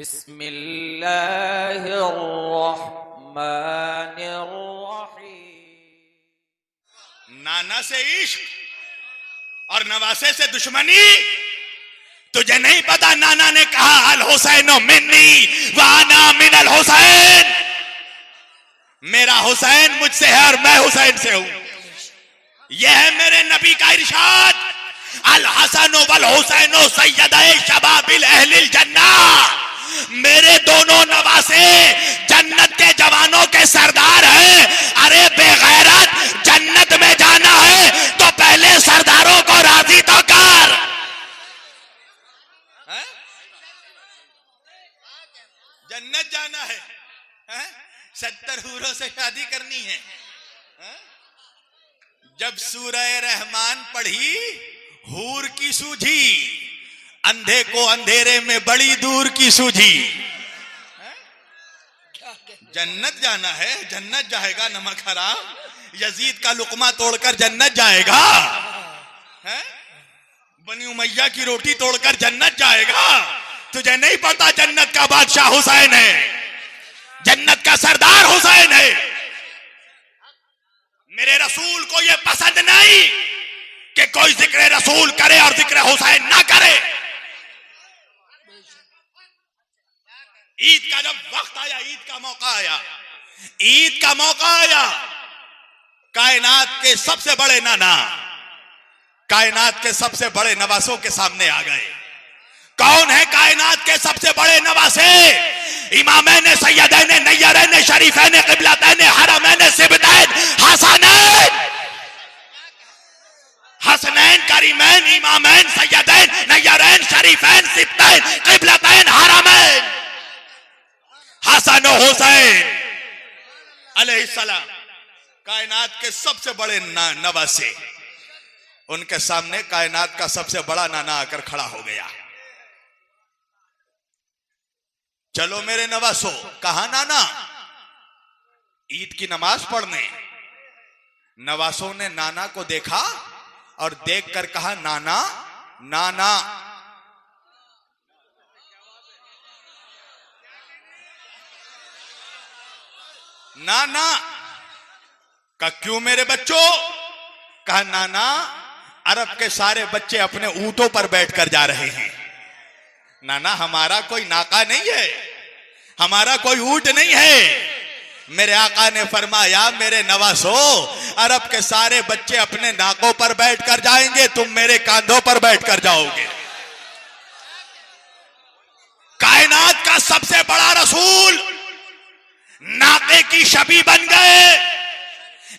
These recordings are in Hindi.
बिस्मिल्लाहिर्रहमानिर्रहीम। नाना से इश्क और नवासे से दुश्मनी। तुझे नहीं पता नाना ने कहा अल हुसैन मिन्नी व अना मिनल हुसैन, मेरा हुसैन मुझसे है और मैं हुसैन से हूं। यह है मेरे नबी का इरशाद, अल हसन वल हुसैन सय्यदाए शबाबिल अहलिल जन्नह। मेरे दोनों नवासे जन्नत के जवानों के सरदार हैं। अरे बेगैरत, जन्नत में जाना है तो पहले सरदारों को राजी तो कर। जन्नत जाना है, 70 हूरों से शादी करनी है। जब सूरह रहमान पढ़ी हूर की सूझी, अंधे को अंधेरे में बड़ी दूर की सूझी। जन्नत जाना है, जन्नत जाएगा नमक हराम, यजीद का लुकमा तोड़कर जन्नत जाएगा। बनी उमैया की रोटी तोड़कर जन्नत जाएगा। तुझे नहीं पता जन्नत का बादशाह हुसैन है, जन्नत का सरदार हुसैन है। मेरे रसूल को यह पसंद नहीं कि कोई जिक्र रसूल करे और जिक्र हुसैन ना करे। ईद का जब वक्त आया, ईद का मौका आया, ईद का मौका आया, कायनात के सबसे बड़े नाना कायनात के सबसे बड़े नवासों के सामने आ गए। कौन है कायनात के सबसे बड़े नवासे? इमामैन सैयदैन नय्यरैन शरीफैन क़िबलतैन हरमैन सिबतैन हसनैन। हसनैन करीमैन इमामैन सैयदैन नय्यरैन शरीफैन सिबतैन क़िबलतैन हरमैन। हसन और हुसैन अलैहिस्सलाम कायनात के सबसे बड़े नवासे। उनके सामने कायनात का सबसे बड़ा नाना आकर खड़ा हो गया। चलो मेरे नवासो, कहा नाना? ईद की नमाज पढ़ने। नवासों ने नाना को देखा और देखकर कहा नाना नाना। नाना का क्यों मेरे बच्चों? कहा नाना, अरब के सारे बच्चे अपने ऊंटों पर बैठकर जा रहे हैं। नाना हमारा कोई नाका नहीं है, हमारा कोई ऊंट नहीं है। मेरे आका ने फरमाया मेरे नवासो, अरब के सारे बच्चे अपने नाकों पर बैठकर जाएंगे, तुम मेरे कांधों पर बैठकर जाओगे। कायनात का सबसे बड़ा रसूल नाके की शबी बन गए,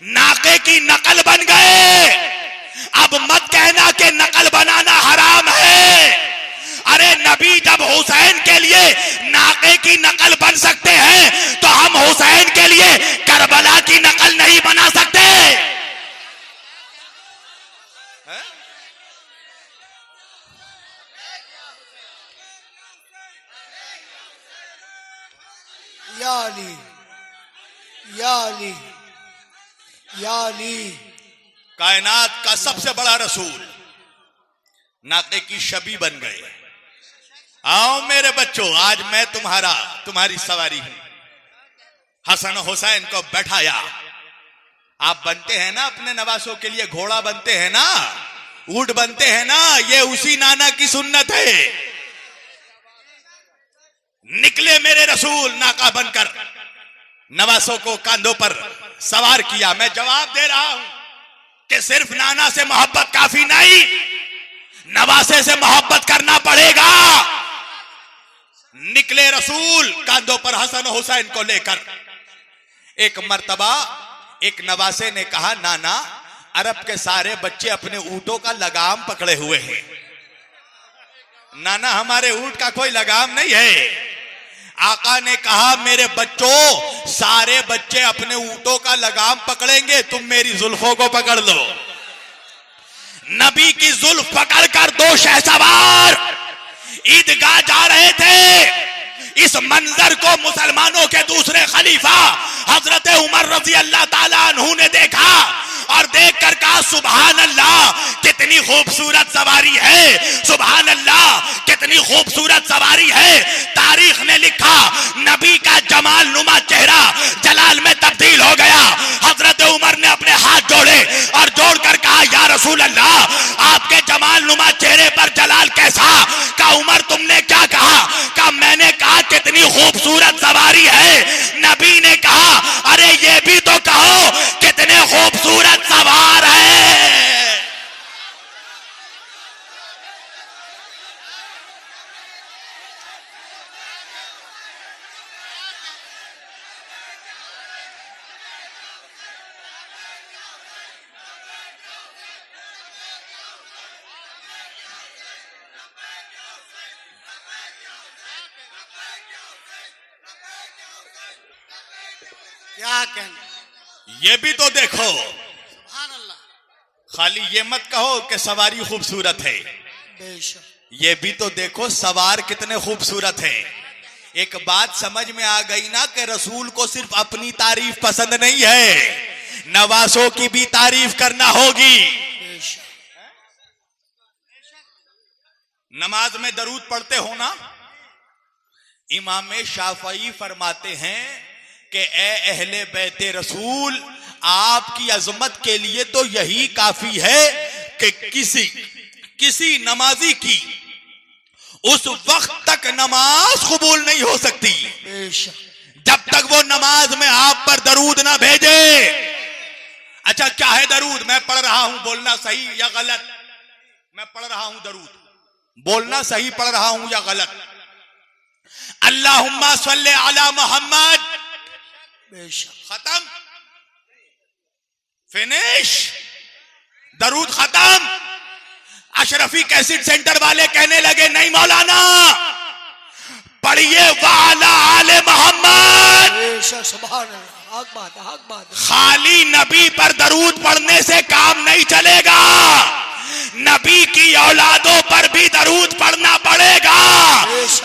नाके की नकल बन गए। अब मत कहना कि नकल बनाना हराम है। अरे नबी जब हुसैन के लिए नाके की नकल बन सकते हैं तो हम हुसैन के लिए करबला की नकल नहीं बना सकते। या अली या अली या अली। कायनात का सबसे बड़ा रसूल नाके की शबी बन गए। आओ मेरे बच्चों, आज मैं तुम्हारी सवारी हूं। हसन हुसैन को बैठाया। आप बनते हैं ना अपने नवासों के लिए, घोड़ा बनते हैं ना, ऊंट बनते हैं ना, ये उसी नाना की सुन्नत है। निकले मेरे रसूल नाका बनकर, नवासों को कांधों पर सवार किया। मैं जवाब दे रहा हूं कि सिर्फ नाना से मोहब्बत काफी नहीं, नवासे से मोहब्बत करना पड़ेगा। निकले रसूल कांधों पर हसन हुसैन को लेकर। एक मर्तबा एक नवासे ने कहा नाना, अरब के सारे बच्चे अपने ऊंटों का लगाम पकड़े हुए हैं। नाना हमारे ऊंट का कोई लगाम नहीं है। आका ने कहा मेरे बच्चों, सारे बच्चे अपने ऊंटों का लगाम पकड़ेंगे, तुम मेरी जुल्फों को पकड़ लो। नबी की जुल्फ पकड़कर दो शहसवार ईदगाह जा रहे थे। इस मंजर को मुसलमानों के दूसरे खलीफा हजरत उमर रजी अल्लाह ताला अन्हु ने देखा और देखकर कहा सुभान अल्लाह, कितनी खूबसूरत सवारी है, सुभान अल्लाह कितनी खूबसूरत सवारी है। तारीख ने लिखा नबी का जमाल नुमा चेहरा जलाल में तब्दील हो गया। हजरत उमर ने अपने हाथ जोड़े और जोड़कर कहा या रसूल अल्लाह आपके जमाल नुमा चेहरे पर जलाल कैसा? का उमर तुमने क्या कहा? का मैंने कहा कितनी खूबसूरत सवारी है। नबी ने कहा अरे ये भी तो कहो कितने खूबसूरत सवार है। क्या कहना, ये भी तो देखो, सुभान अल्लाह। खाली ये मत कहो कि सवारी खूबसूरत है, बेशक ये भी तो देखो सवार कितने खूबसूरत है। एक बात समझ में आ गई ना कि रसूल को सिर्फ अपनी तारीफ पसंद नहीं है, नवासों की भी तारीफ करना होगी। बेशक नमाज में दरूद पढ़ते हो ना, इमाम शाफई फरमाते हैं कि ए अहले बैते रसूल आपकी अजमत के लिए तो यही काफी है कि किसी नमाजी की उस वक्त तक नमाज कबूल नहीं हो सकती बेशक जब तक वो नमाज में आप पर दरूद ना भेजे। अच्छा क्या है दरूद? मैं पढ़ रहा हूं, बोलना सही या गलत? मैं पढ़ रहा हूं दरूद, बोलना सही पढ़ रहा हूं या गलत? अल्लाहुम्मा सल्ले अला मोहम्मद, बेशक खत्म, फिनिश, दरूद खत्म। अशरफी कैसेट सेंटर वाले कहने लगे नहीं मौलाना पढ़िए वाला आले मोहम्मद। बेशक सुभान अल्लाह, हक बात है, हक बात है। खाली नबी पर दरूद पढ़ने से काम नहीं चलेगा, नबी की औलादों पर भी दरूद पढ़ना पड़ेगा।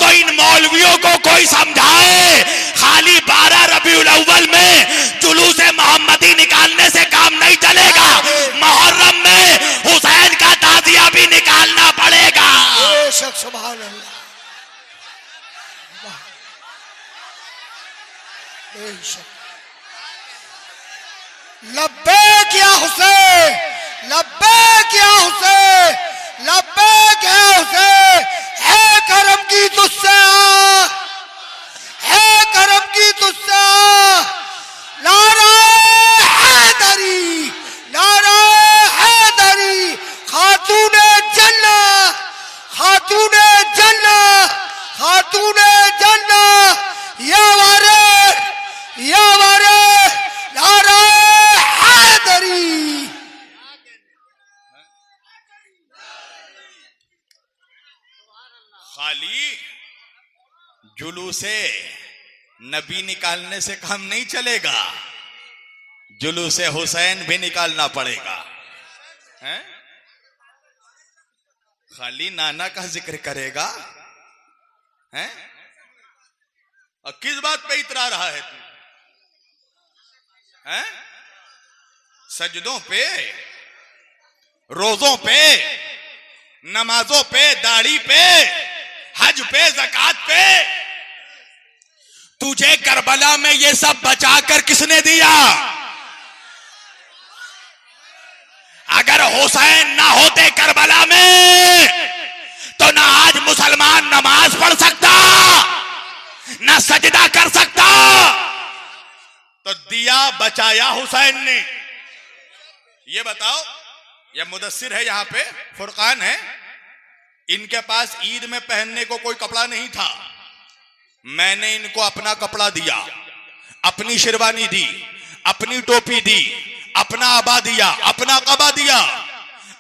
तो इन मौलवियों को कोई समझाए खाली 12 रबीउल अव्वल में जुलूस मोहम्मदी निकालने से काम नहीं चलेगा, मुहर्रम में हुसैन का ताजिया भी निकालना पड़ेगा। बेशक सुभान अल्लाह, बेशक। लब्बैक या हुसैन, लब्बैक या हुसैन, लब्बैक या हुसैन, है करम की तुझसे, है करम की तुझसे। नाराए हैदरी, नाराए हैदरी, खातूने जन्नत, खातूने जन्नत, खातूने जन्नत, या वारिस, या वारिस, नाराए हैदरी। खाली जुलूसे नबी निकालने से काम नहीं चलेगा, जुलूसे हुसैन भी निकालना पड़ेगा। हैं? खाली नाना का जिक्र करेगा हैं? और किस बात पे इतरा रहा है तू? हैं? सजदों पे, रोजों पे, नमाजों पे, दाढ़ी पे, हज पे, ज़कात पे। तुझे करबला में ये सब बचाकर किसने दिया? अगर हुसैन ना होते करबला में तो ना आज मुसलमान नमाज पढ़ सकता, ना सजदा कर सकता। तो दिया बचाया हुसैन ने। ये बताओ, ये मुदस्सिर है यहाँ पे, फुरकान है, इनके पास ईद में पहनने को कोई कपड़ा नहीं था, मैंने इनको अपना कपड़ा दिया, अपनी शेरवानी दी, अपनी टोपी दी, अपना अबा दिया, अपना कबा दिया।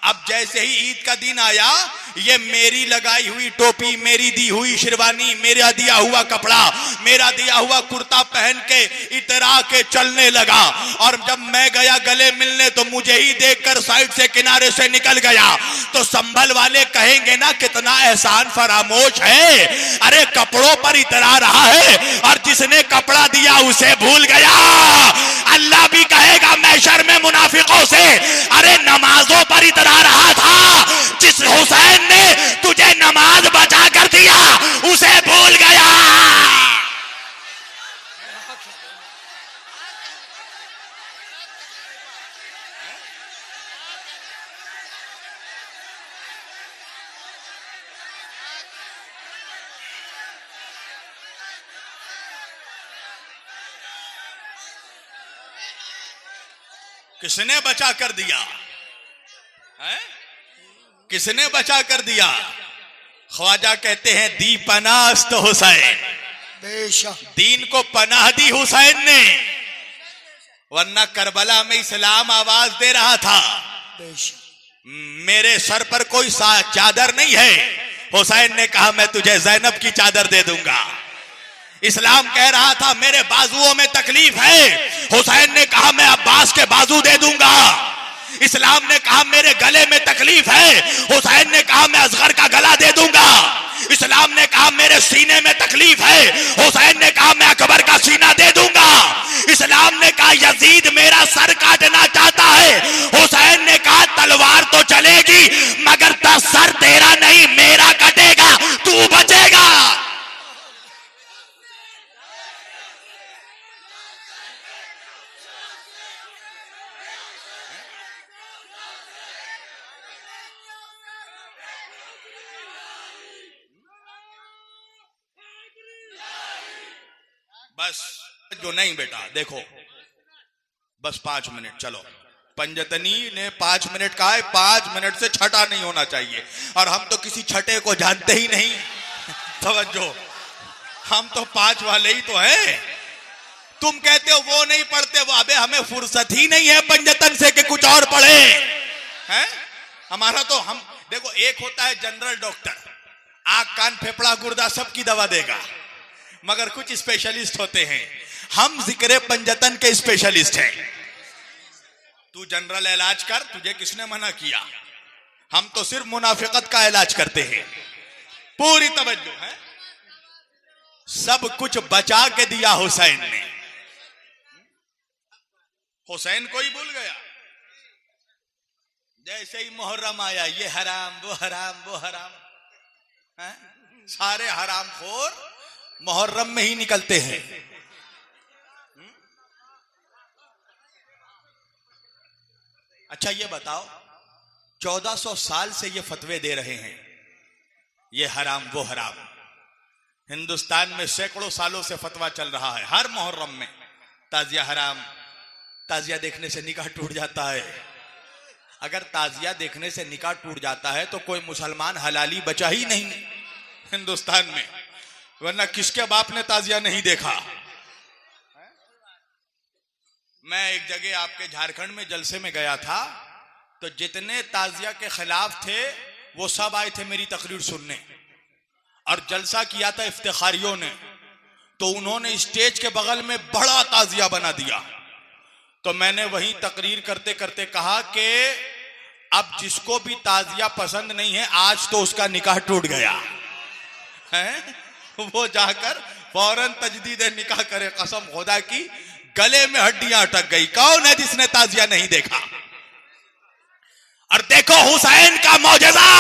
अब जैसे ही ईद का दिन आया, ये मेरी लगाई हुई टोपी, मेरी दी हुई शेरवानी, मेरा दिया हुआ कपड़ा, मेरा दिया हुआ कुर्ता पहन के इतरा के चलने लगा। और जब मैं गया गले मिलने तो मुझे ही देखकर साइड से किनारे से निकल गया। तो संभल वाले कहेंगे ना कितना एहसान फरामोश है, अरे कपड़ों पर इतरा रहा है और जिसने कपड़ा दिया उसे भूल गया। अल्लाह भी कहेगा महशर में मुनाफिकों से, अरे नमाजों पर इतरा रहा था, जिस हुसैन ने तुझे नमाज बचा कर दिया उसे भूल गया। किसने बचा कर दिया है? किसने बचा कर दिया? ख्वाजा कहते हैं दी पनास्त हुसैन, बेशक दीन को पनाह दी हुसैन ने, वरना करबला में इस्लाम आवाज दे रहा था बेशक मेरे सर पर कोई चादर नहीं है। हुसैन ने कहा मैं तुझे ज़ैनब की चादर दे दूंगा। इस्लाम कह रहा था मेरे बाजुओं में तकलीफ है, हुसैन ने कहा मैं अब्बास के बाजू दे दूंगा। इस्लाम ने कहा मेरे गले में तकलीफ है, हुसैन ने कहा मैं असगर का गला दे दूंगा। इस्लाम ने कहा मेरे सीने में तकलीफ है, हुसैन ने कहा मैं अकबर का सीना दे दूंगा। इस्लाम ने कहा यजीद मेरा सर काटना चाहता है, हुसैन ने कहा तलवार तो चलेगी मगर सर तेरा नहीं मेरा कटेगा, तू बचेगा। बस जो नहीं बेटा देखो, बस 5 मिनट चलो। पंजतनी ने 5 मिनट कहा है, 5 मिनट से छठा नहीं होना चाहिए, और हम तो किसी छठे को जानते ही नहीं। तवज्जो, हम तो 5 वाले ही तो हैं। तुम कहते हो वो नहीं पढ़ते, वो अबे हमें फुर्सत ही नहीं है पंजतन से कि कुछ और पढ़े हैं। हमारा तो हम देखो, एक होता है जनरल डॉक्टर, आंख कान फेफड़ा गुर्दा सबकी दवा देगा, मगर कुछ स्पेशलिस्ट होते हैं। हम जिक्र पंजतन के स्पेशलिस्ट हैं। तू जनरल इलाज कर, तुझे किसने मना किया? हम तो सिर्फ मुनाफिकत का इलाज करते हैं। पूरी तवज्जो है, सब कुछ बचा के दिया हुसैन ने। हुसैन को ही भूल गया। जैसे ही मुहर्रम आया, ये हराम वो हराम वो हराम है? सारे हराम खोर मुहर्रम में ही निकलते हैं। अच्छा ये बताओ, 1400 साल से ये फतवे दे रहे हैं, ये हराम वो हराम। हिंदुस्तान में सैकड़ों सालों से फतवा चल रहा है, हर मुहर्रम में ताजिया हराम, ताजिया देखने से निकाह टूट जाता है। अगर ताजिया देखने से निकाह टूट जाता है तो कोई मुसलमान हलाली बचा ही नहीं हिंदुस्तान में, वरना किसके बाप ने ताजिया नहीं देखा? मैं एक जगह आपके झारखंड में जलसे में गया था, तो जितने ताजिया के खिलाफ थे वो सब आए थे मेरी तकरीर सुनने, और जलसा किया था इफ्तिखारियों ने, तो उन्होंने स्टेज के बगल में बड़ा ताजिया बना दिया। तो मैंने वही तकरीर करते करते कहा कि अब जिसको भी ताजिया पसंद नहीं है, आज तो उसका निकाह टूट गया है, वो जाकर फौरन तजदीद निकाह करे। कसम खुदा की गले में हड्डियां अटक गई। कौन है जिसने ताजिया नहीं देखा? और देखो हुसैन का मौजज़ा,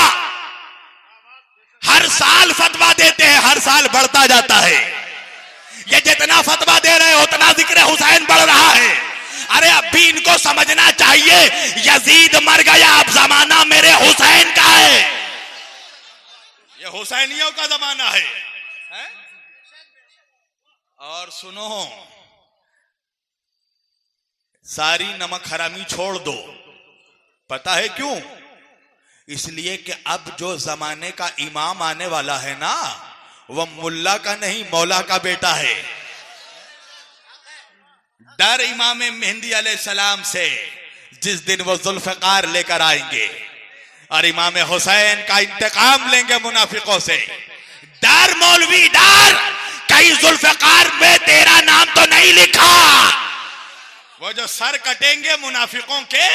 हर साल फतवा देते हैं, हर साल बढ़ता जाता है। ये जितना फतवा दे रहे हैं उतना जिक्र हुसैन बढ़ रहा है। अरे अब भी इनको समझना चाहिए, यजीद मर गया, अब जमाना मेरे हुसैन का है। ये हुसैनियों का जमाना है? और सुनो, सारी नमक हरामी छोड़ दो। पता है क्यों? इसलिए कि अब जो जमाने का इमाम आने वाला है ना, वह मुल्ला का नहीं मौला का बेटा है। डर इमाम मेहंदी अलैहिस्सलाम से, जिस दिन वो जुल्फकार लेकर आएंगे और इमाम हुसैन का इंतकाम लेंगे मुनाफिकों से। डर मौलवी डर, कहीं जुल्फकार में तेरा नाम तो नहीं लिखा। वो जो सर कटेंगे मुनाफिकों के,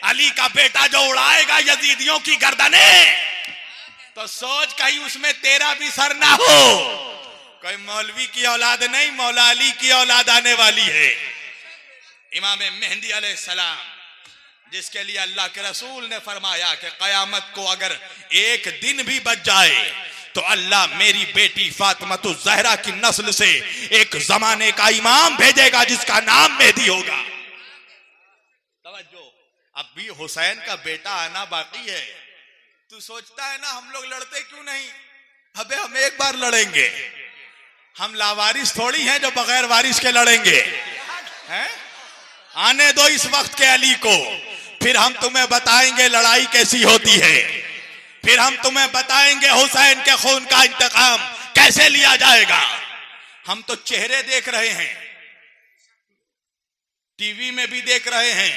अली का बेटा जो उड़ाएगा यजीदियों की गर्दने, तो सोच कहीं उसमें तेरा भी सर ना हो। कोई मौलवी की औलाद नहीं, मौला अली की औलाद आने वाली है। इमाम मेहंदी अलैहिस्सलाम, जिसके लिए अल्लाह के रसूल ने फरमाया कि कयामत को अगर एक दिन भी बच जाए तो अल्लाह मेरी बेटी फातिमा ज़हरा की नस्ल से एक जमाने का इमाम भेजेगा जिसका नाम मेहदी होगा। तवज्जो, अब भी हुसैन का बेटा आना बाकी है। तू सोचता है ना हम लोग लड़ते क्यों नहीं? अबे हम एक बार लड़ेंगे। हम लावारिस थोड़ी हैं जो बगैर वारिस के लड़ेंगे हैं? आने दो इस वक्त के अली को, फिर हम तुम्हें बताएंगे लड़ाई कैसी होती है, फिर हम तुम्हें बताएंगे हुसैन के खून का इंतकाम कैसे लिया जाएगा। हम तो चेहरे देख रहे हैं, टीवी में भी देख रहे हैं,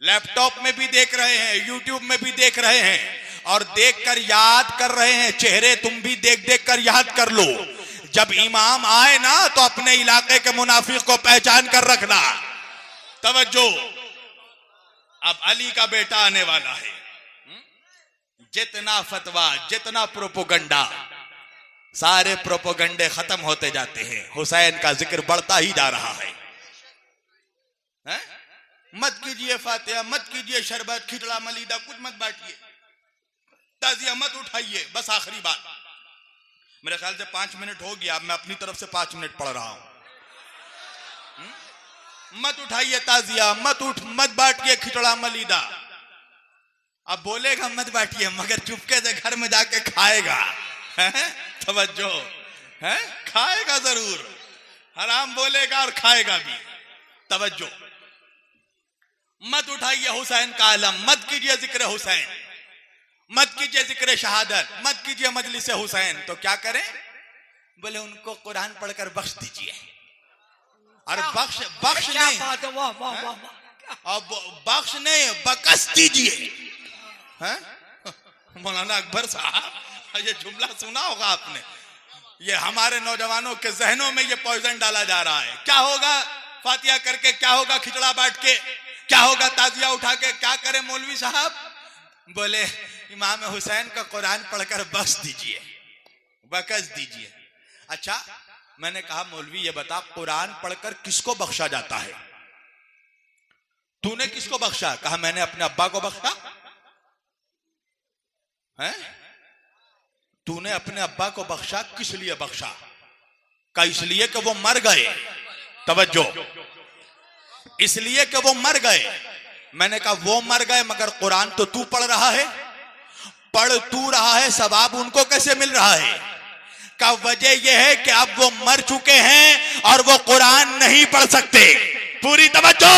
लैपटॉप में भी देख रहे हैं, यूट्यूब में भी देख रहे हैं और देखकर याद कर रहे हैं। चेहरे तुम भी देख देख कर याद कर लो। जब इमाम आए ना तो अपने इलाके के मुनाफिक को पहचान कर रखना। तवज्जो, अब अली का बेटा आने वाला है। जितना फतवा, जितना प्रोपोगंडा, सारे प्रोपोगंडे खत्म होते जाते हैं, हुसैन का जिक्र बढ़ता ही जा रहा है। मत कीजिए फातिहा, मत कीजिए शरबत, खिचड़ा, मलीदा, कुछ मत बांटिए, ताजिया मत उठाइए। बस आखिरी बात, मेरे ख्याल से 5 मिनट हो गया, मैं अपनी तरफ से 5 मिनट पढ़ रहा हूं। मत उठाइए ताजिया, मत बांटिए खिचड़ा मलीदा। अब बोलेगा मत बांटिए, मगर चुपके से घर में जाके खाएगा। तवज्जो है, खाएगा जरूर, हराम बोलेगा और खाएगा भी। तवज्जो, मत उठाइए हुसैन का आलम, मत कीजिए जिक्र हुसैन, मत कीजिए जिक्र शहादत, मत कीजिए मजलिस हुसैन। तो क्या करें? बोले उनको कुरान पढ़कर बख्श दीजिए। और बख्श नहीं, अब बख्श नहीं, बकस दीजिए। मौलाना अकबर साहब, ये जुमला सुना होगा आपने। ये हमारे नौजवानों के जहनों में ये पॉइजन डाला जा रहा है। क्या होगा फातिहा करके, क्या होगा खिचड़ा बांट के, क्या होगा ताजिया उठा के, क्या करे मौलवी साहब? बोले इमाम हुसैन का कुरान पढ़कर बख्श दीजिए, बकस दीजिए। अच्छा, मैंने कहा मौलवी ये बता, कुरान पढ़कर किसको बख्शा जाता है? तूने किसको बख्शा? कहा मैंने अपने अब्बा को बख्शा है। तूने अपने अब्बा को बख्शा, किस लिए बख्शा? का इसलिए कि वो मर गए। तवज्जो, इसलिए कि वो मर गए। मैंने कहा वो मर गए, मगर कुरान तो तू पढ़ रहा है, पढ़ तू रहा है, सवाब उनको कैसे मिल रहा है? का वजह यह है कि अब वो मर चुके हैं और वो कुरान नहीं पढ़ सकते। पूरी तवज्जो,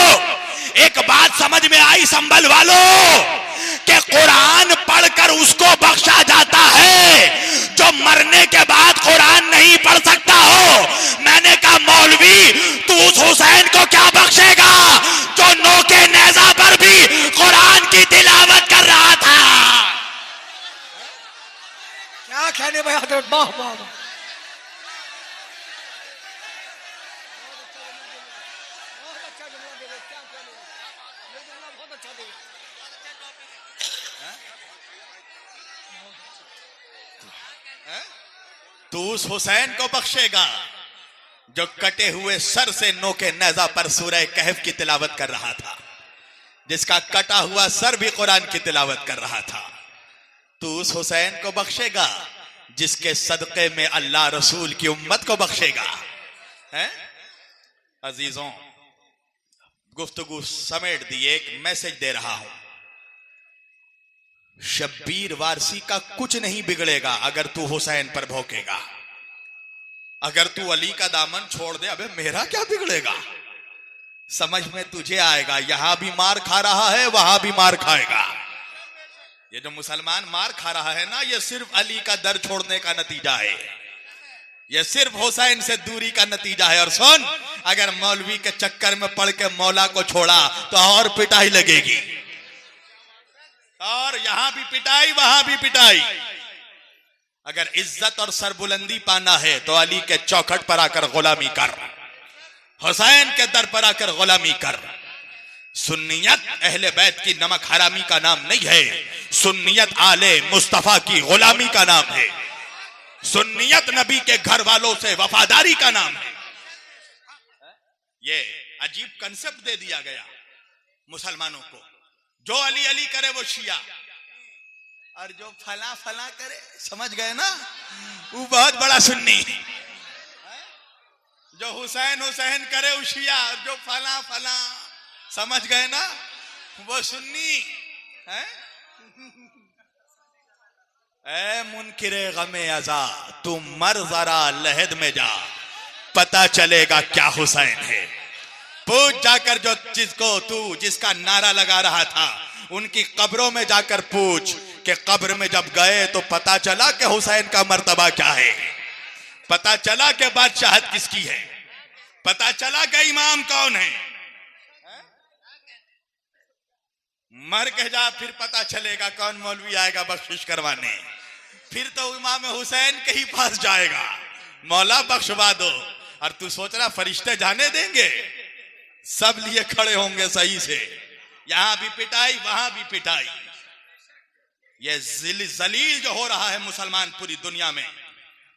एक बात समझ में आई संभल वालों, कि कुरान पढ़कर उसको बख्शा जाता है जो मरने के बाद कुरान नहीं पढ़ सकता हो। मैंने कहा मौलवी तू उस हुसैन को क्या बख्शेगा जो नोके नेजा पर भी कुरान की तिलावत कर रहा था? क्या कहने भाई हजरत, वाह वाह वाह। तू उस हुसैन को बख्शेगा जो कटे हुए सर से नोके नेजा पर सूरह कहफ की तिलावत कर रहा था, जिसका कटा हुआ सर भी कुरान की तिलावत कर रहा था। तू उस हुसैन को बख्शेगा जिसके सदके में अल्लाह रसूल की उम्मत को बख्शेगा। हैं अजीजों, गुफ्तगू समेट दी, एक मैसेज दे रहा हूं। शब्बीर वारसी का कुछ नहीं बिगड़ेगा अगर तू हुसैन पर भौंकेगा। अगर तू अली का दामन छोड़ दे, अबे मेरा क्या बिगड़ेगा? समझ में तुझे आएगा, यहां भी मार खा रहा है, वहां भी मार खाएगा। ये जो मुसलमान मार खा रहा है ना, ये सिर्फ अली का दर छोड़ने का नतीजा है, ये सिर्फ हुसैन से दूरी का नतीजा है। और सुन, अगर मौलवी के चक्कर में पड़ के मौला को छोड़ा तो और पिटाई लगेगी, और यहां भी पिटाई, वहां भी पिटाई। अगर इज्जत और सरबुलंदी पाना है तो अली के चौखट पर आकर गुलामी कर, हुसैन के दर पर आकर गुलामी कर। सुन्नियत अहले बैत की नमक हरामी का नाम नहीं है, सुन्नियत आले मुस्तफा की गुलामी का नाम है, सुन्नियत नबी के घर वालों से वफादारी का नाम है। ये अजीब कंसेप्ट दे दिया गया मुसलमानों को, जो अली अली करे वो शिया, और जो फला फला करे, समझ गए ना, वो बहुत बड़ा सुन्नी। जो हुसैन हुसैन करे वो शिया, और जो फला फला, समझ गए ना, वो सुन्नी है। ऐ मुनकिरे गमे अज़ा, तू मर जरा लहद में जा, पता चलेगा क्या हुसैन है। पूछ जाकर जो जिसको तू जिसका नारा लगा रहा था उनकी कब्रों में जाकर पूछ कि कब्र में जब गए तो पता चला कि हुसैन का मर्तबा क्या है, पता चला कि बादशाहत किसकी है, पता चला कि इमाम कौन है। मर के जा फिर पता चलेगा कौन मौलवी आएगा बख्शिश करवाने, फिर तो इमाम हुसैन के ही पास जाएगा, मौला बख्शवा दो। और तू सोच रहा फरिश्ते जाने देंगे? सब लिए खड़े होंगे सही से, यहां भी पिटाई वहां भी पिटाई। ये जलील जो हो रहा है मुसलमान पूरी दुनिया में,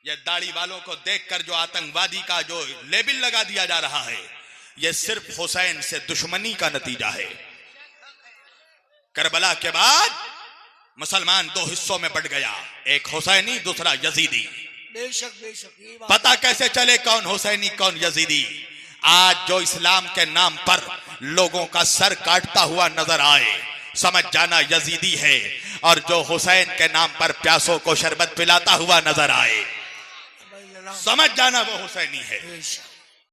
ये दाढ़ी वालों को देखकर जो आतंकवादी का जो लेबल लगा दिया जा रहा है, ये सिर्फ हुसैन से दुश्मनी का नतीजा है। करबला के बाद मुसलमान दो हिस्सों में बट गया, एक हुसैनी दूसरा यजीदी। बेशक बेशक ये बात। पता कैसे चले कौन हुसैनी कौन यजीदी? आज जो इस्लाम के नाम पर लोगों का सर काटता हुआ नजर आए, समझ जाना यजीदी है, और जो हुसैन के नाम पर प्यासों को शरबत पिलाता हुआ नजर आए, समझ जाना वो हुसैनी है।